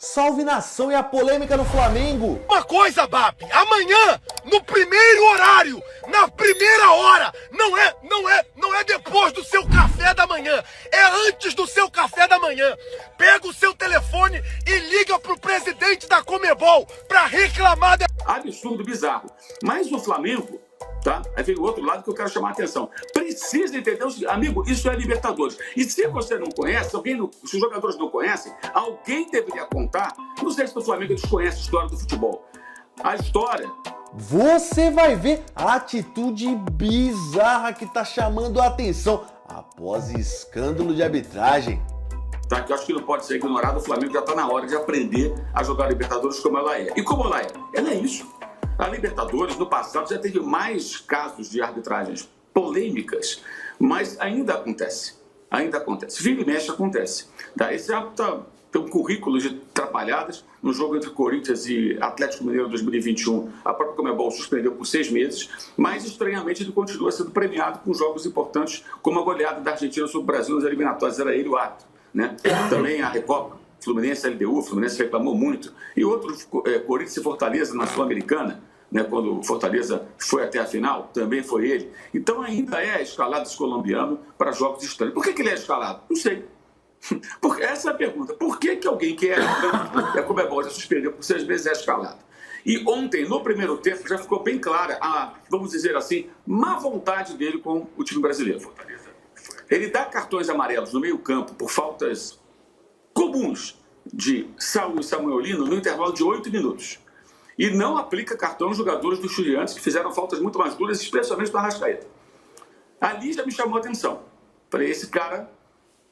Salve nação e a polêmica no Flamengo! Uma coisa, Bap, amanhã, no primeiro horário, na primeira hora, não é depois do seu café da manhã, é antes do seu café da manhã. Pega o seu telefone e liga pro presidente da Conmebol pra reclamar. Absurdo, bizarro. Mas o Flamengo, tá? Aí vem o outro lado que eu quero chamar a atenção. Precisa entender, amigo, isso é Libertadores. E se você não conhece, se os jogadores não conhecem, alguém deveria contar. Não sei se o Flamengo desconhece a história do futebol. A história. Você vai ver a atitude bizarra que tá chamando a atenção após escândalo de arbitragem. Tá, que eu acho que não pode ser ignorado. O Flamengo já está na hora de aprender a jogar a Libertadores como ela é. E como ela é? Ela é isso. A Libertadores, no passado, já teve mais casos de arbitragens polêmicas, mas ainda acontece. Ainda acontece. Vira e mexe acontece. Tá? Esse tem um currículo de atrapalhadas. No jogo entre Corinthians e Atlético Mineiro 2021, a própria Conmebol suspendeu por 6 meses, mas estranhamente ele continua sendo premiado com jogos importantes, como a goleada da Argentina sobre o Brasil nas eliminatórias. Era ele o árbitro. Né? Também a Recopa, Fluminense, LDU, Fluminense reclamou muito. E outros, Corinthians e Fortaleza na Sul-Americana, né, quando o Fortaleza foi até a final, também foi ele. Então ainda é escalado esse colombiano para jogos estranhos. Por que ele é escalado? Não sei. Porque essa é a pergunta. Por que alguém que é a Conmebol já suspendeu por 6 meses é escalado? E ontem, no primeiro tempo, já ficou bem clara a, vamos dizer assim, má vontade dele com o time brasileiro. Ele dá cartões amarelos no meio-campo por faltas comuns de Saul e Samuelino no intervalo de 8 minutos. E não aplica cartão aos jogadores dos Estudiantes que fizeram faltas muito mais duras, especialmente do Arrascaeta. Ali já me chamou a atenção. Falei, esse cara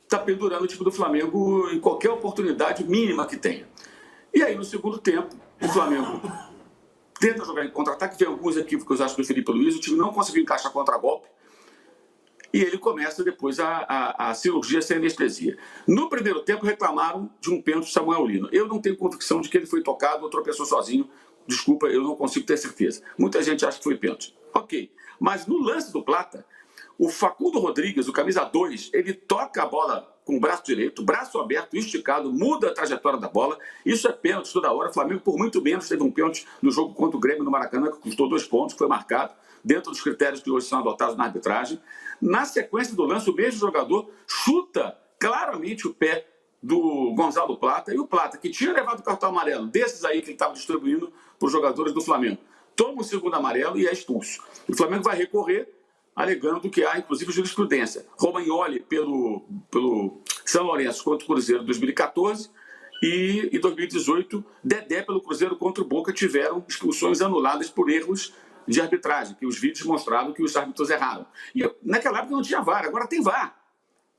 está pendurando o time do Flamengo em qualquer oportunidade mínima que tenha. E aí, no segundo tempo, o Flamengo tenta jogar em contra-ataque, tem alguns equívocos, acho, do Felipe Luiz, o time não conseguiu encaixar contra-golpe, e ele começa depois a cirurgia sem anestesia. No primeiro tempo, reclamaram de um pênalti do Samuel Lino. Eu não tenho convicção de que ele foi tocado ou tropeçou sozinho. Desculpa, eu não consigo ter certeza. Muita gente acha que foi pênalti. Ok. Mas no lance do Plata, o Facundo Rodrigues, o camisa 2, ele toca a bola com o braço direito, braço aberto, esticado, muda a trajetória da bola. Isso é pênalti toda hora. O Flamengo, por muito menos, teve um pênalti no jogo contra o Grêmio no Maracanã, que custou 2 pontos, que foi marcado, dentro dos critérios que hoje são adotados na arbitragem. Na sequência do lance, o mesmo jogador chuta claramente o pé do Gonzalo Plata, e o Plata, que tinha levado o cartão amarelo desses aí que ele estava distribuindo para os jogadores do Flamengo, toma o segundo amarelo e é expulso. O Flamengo vai recorrer, alegando que há, inclusive, jurisprudência. Romagnoli pelo São Lourenço contra o Cruzeiro em 2014 e em 2018, Dedé pelo Cruzeiro contra o Boca tiveram expulsões anuladas por erros de arbitragem, que os vídeos mostraram que os árbitros erraram. E naquela época não tinha VAR, agora tem VAR.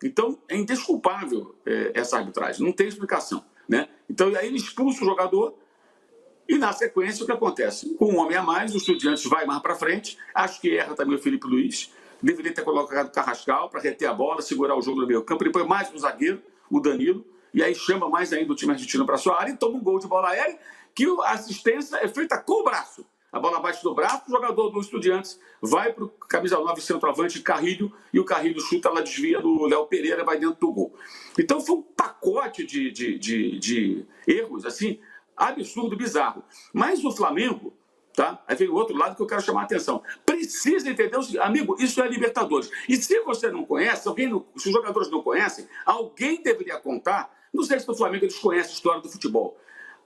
Então é indesculpável essa arbitragem, não tem explicação. Né? Então aí ele expulsa o jogador e na sequência o que acontece? Com um homem a mais, o Estudiantes vai mais para frente, acho que erra também o Felipe Luiz, deveria ter colocado o Carrascal para reter a bola, segurar o jogo no meio campo, depois mais um zagueiro, o Danilo, e aí chama mais ainda o time argentino para sua área e toma um gol de bola aérea, que a assistência é feita com o braço. A bola bate do braço, o jogador do Estudiantes vai para o camisa 9 centroavante Carrilho, e o Carrilho chuta, ela desvia do Léo Pereira, vai dentro do gol. Então foi um pacote de erros, assim, absurdo, bizarro. Mas o Flamengo, tá? Aí vem o outro lado que eu quero chamar a atenção. Precisa entender, amigo, isso é Libertadores. E se você não conhece, se os jogadores não conhecem, alguém deveria contar. Não sei se o Flamengo desconhece a história do futebol.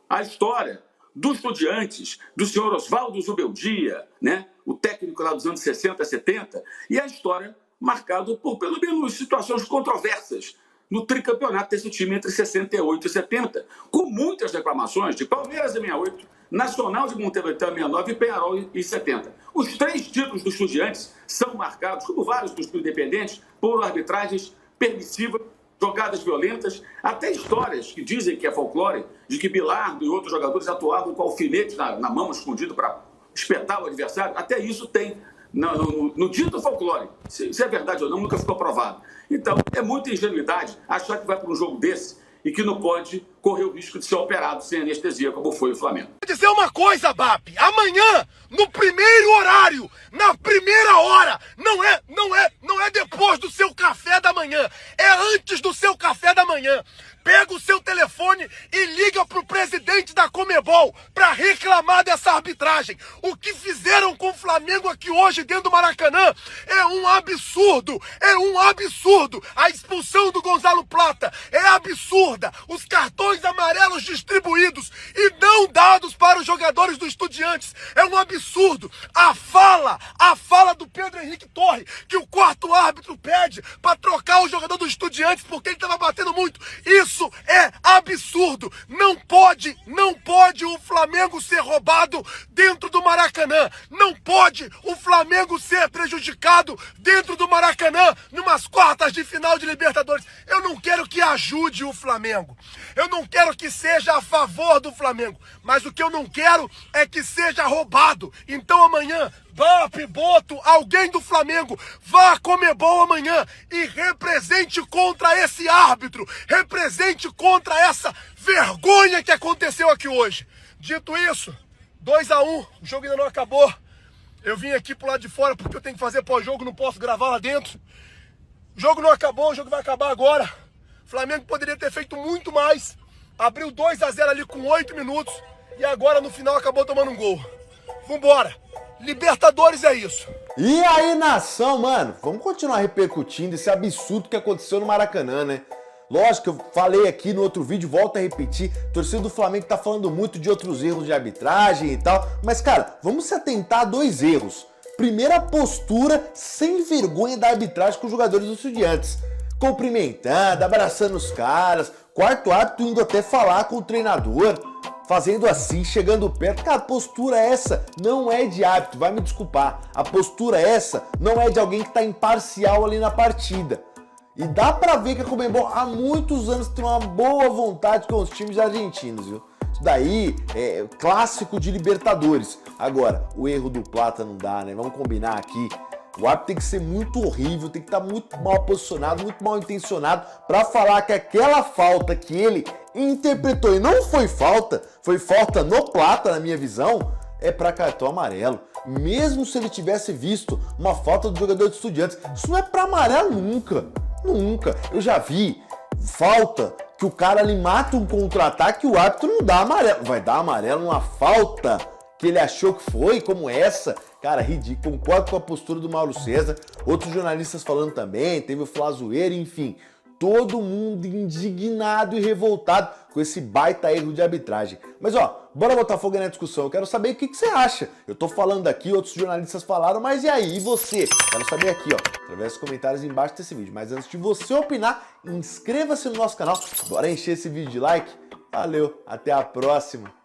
A história dos Estudiantes, do senhor Oswaldo Zubeldia, né? O técnico lá dos anos 60, 70, e a história marcada por, pelo menos, situações controversas no tricampeonato desse time entre 68 e 70, com muitas reclamações de Palmeiras em 68, Nacional de Montevideo em 69 e Peñarol em 70. Os 3 títulos dos Estudiantes são marcados, como vários dos independentes, por arbitragens permissivas, jogadas violentas, até histórias que dizem que é folclore, de que Bilardo e outros jogadores atuavam com alfinetes na mão escondido para espetar o adversário. Até isso tem no dito folclore. Se é verdade ou não, nunca ficou provado. Então, é muita ingenuidade achar que vai para um jogo desse e que não pode correr o risco de ser operado sem anestesia, como foi o Flamengo. Vou dizer uma coisa, BAP. Amanhã, no primeiro horário, na primeira hora, não é depois do seu café da manhã, é antes do seu café da manhã. Pega o seu telefone e liga pro presidente da Conmebol para reclamar dessa arbitragem. O que fizeram com o Flamengo aqui hoje dentro do Maracanã é um absurdo, é um absurdo. A expulsão do Gonzalo Plata é absurda. Os cartões amarelos distribuídos e não dados para os jogadores do Estudiantes é um absurdo. A fala do Pedro Henrique Torre, que o quarto árbitro pede para trocar o jogador do Estudiantes porque ele estava batendo muito. Isso é absurdo. Não pode o Flamengo ser roubado dentro do Maracanã. Não pode o Flamengo ser prejudicado dentro do Maracanã numas quartas de final de Libertadores. Eu não quero que ajude o Flamengo. Eu não quero que seja a favor do Flamengo. Mas o que eu não quero é que seja roubado. Então amanhã, BAP, Boto, alguém do Flamengo, vá a Conmebol amanhã e represente contra esse árbitro, represente contra essa vergonha que aconteceu aqui hoje. Dito isso, 2-1, o jogo ainda não acabou. Eu vim aqui pro lado de fora porque eu tenho que fazer pós-jogo, não posso gravar lá dentro. O jogo não acabou, o jogo vai acabar agora. O Flamengo poderia ter feito muito mais. Abriu 2-0 ali com 8 minutos e agora no final acabou tomando um gol. Vambora! Libertadores é isso. E aí, nação, mano, vamos continuar repercutindo esse absurdo que aconteceu no Maracanã, né? Lógico que eu falei aqui no outro vídeo, volto a repetir, a torcida do Flamengo tá falando muito de outros erros de arbitragem e tal, mas, cara, vamos se atentar a 2 erros. Primeiro, a postura sem vergonha da arbitragem com os jogadores dos Estudiantes. Cumprimentando, abraçando os caras, quarto árbitro indo até falar com o treinador, fazendo assim, chegando perto. Cara, a postura essa não é de árbitro, vai me desculpar. A postura essa não é de alguém que tá imparcial ali na partida. E dá pra ver que a Conmebol há muitos anos tem uma boa vontade com os times argentinos, viu? Isso daí é clássico de Libertadores. Agora, o erro do Plata não dá, né? Vamos combinar aqui. O árbitro tem que ser muito horrível, tem que estar muito mal posicionado, muito mal intencionado para falar que aquela falta que ele interpretou e não foi falta no Plata, na minha visão, é para cartão amarelo. Mesmo se ele tivesse visto uma falta do jogador de Estudiantes, isso não é para amarelo nunca. Nunca. Eu já vi falta que o cara ali mata um contra-ataque e o árbitro não dá amarelo. Vai dar amarelo numa falta que ele achou que foi, como essa. Cara, ridículo. Concordo com a postura do Mauro César. Outros jornalistas falando também. Teve o Flazoeiro, enfim. Todo mundo indignado e revoltado com esse baita erro de arbitragem. Mas ó, bora botar fogo na discussão. Eu quero saber o que você acha. Eu tô falando aqui, outros jornalistas falaram, mas e aí? E você? Quero saber aqui, ó, através dos comentários embaixo desse vídeo. Mas antes de você opinar, inscreva-se no nosso canal. Bora encher esse vídeo de like. Valeu, até a próxima.